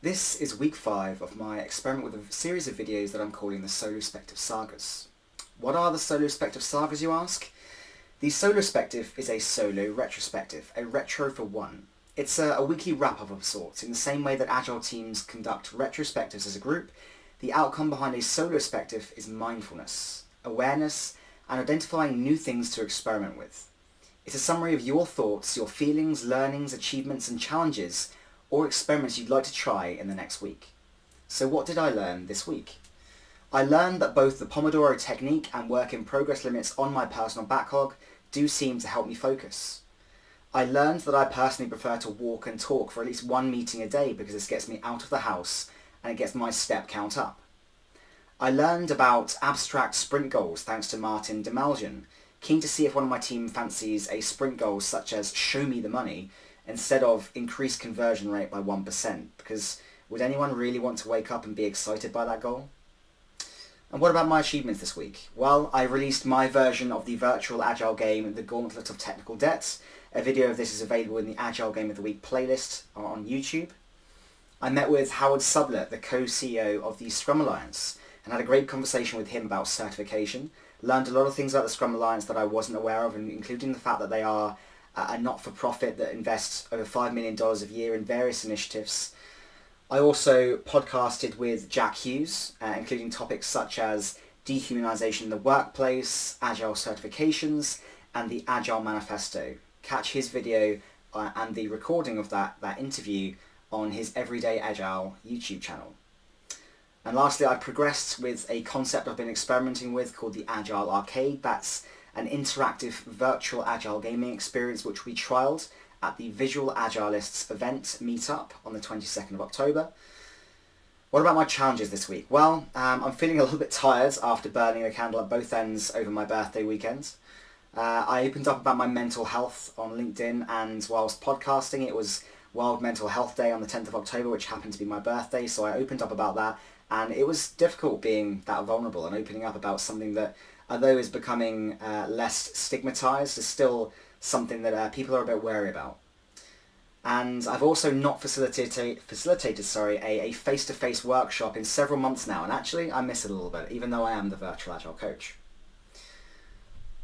This is week 5 of my experiment with a series of videos that I'm calling the Solospective Sagas. What are the Solospective Sagas, you ask? The Solospective is a solo retrospective, a retro for one. It's a weekly wrap-up of sorts. In the same way that Agile teams conduct retrospectives as a group, the outcome behind a Solospective is mindfulness, awareness, and identifying new things to experiment with. It's a summary of your thoughts, your feelings, learnings, achievements, and challenges, or experiments you'd like to try in the next week. So what did I learn this week? I learned that both the Pomodoro technique and work in progress limits on my personal backlog do seem to help me focus. I learned that I personally prefer to walk and talk for at least one meeting a day because this gets me out of the house and it gets my step count up. I learned about abstract sprint goals thanks to 𝙚𝙤𝙫𝙚𝙀𝙚, keen to see if one of my team fancies a sprint goal such as show me the money instead of increase conversion rate by 1%, because would anyone really want to wake up and be excited by that goal? And what about my achievements this week? Well, I released my version of the virtual Agile game, The Gauntlet of Technical Debt. A video of this is available in the Agile Game of the Week playlist on YouTube. I met with Howard Sublett, the co-CEO of the Scrum Alliance, and had a great conversation with him about certification. Learned a lot of things about the Scrum Alliance that I wasn't aware of, including the fact that they are a not-for-profit that invests over $5 million a year in various initiatives. I also podcasted with Jack Hughes, including topics such as dehumanization in the workplace, Agile certifications, and the Agile Manifesto. Catch his video and the recording of that interview on his Everyday Agile YouTube channel. And lastly, I progressed with a concept I've been experimenting with called the Agile Arcade. That's an interactive virtual Agile gaming experience which we trialled at the Visual Agilists event meetup on the 22nd of October. What about my challenges this week? Well, I'm feeling a little bit tired after burning the candle at both ends over my birthday weekend. I opened up about my mental health on LinkedIn, and whilst podcasting, it was World Mental Health Day on the 10th of October, which happened to be my birthday, so I opened up about that, and it was difficult being that vulnerable and opening up about something that, although is becoming less stigmatized, is still something that people are a bit wary about. And I've also not facilitated a face-to-face workshop in several months now, and actually I miss it a little bit, even though I am the virtual Agile coach.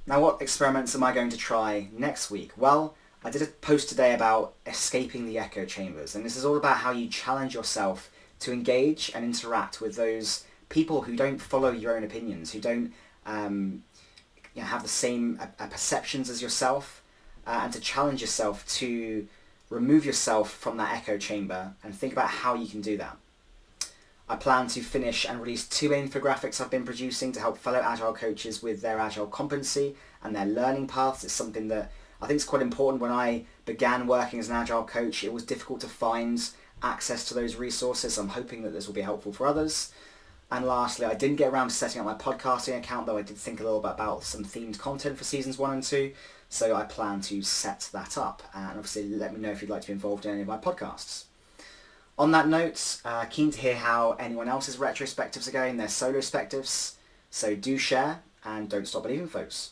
Now, what experiments am I going to try next week? Well, I did a post today about escaping the echo chambers, and this is all about how you challenge yourself to engage and interact with those people who don't follow your own opinions, who don't have the same perceptions as yourself, and to challenge yourself to remove yourself from that echo chamber and think about how you can do that. I plan to finish and release 2 infographics I've been producing to help fellow Agile coaches with their Agile competency and their learning paths. It's something that I think is quite important. When I began working as an Agile coach, it was difficult to find access to those resources. I'm hoping that this will be helpful for others. And lastly, I didn't get around to setting up my podcasting account, though I did think a little bit about some themed content for seasons 1 and 2, so I plan to set that up. And obviously let me know if you'd like to be involved in any of my podcasts. On that note, keen to hear how anyone else's retrospectives are going, their solospectives, so do share and don't stop believing, folks.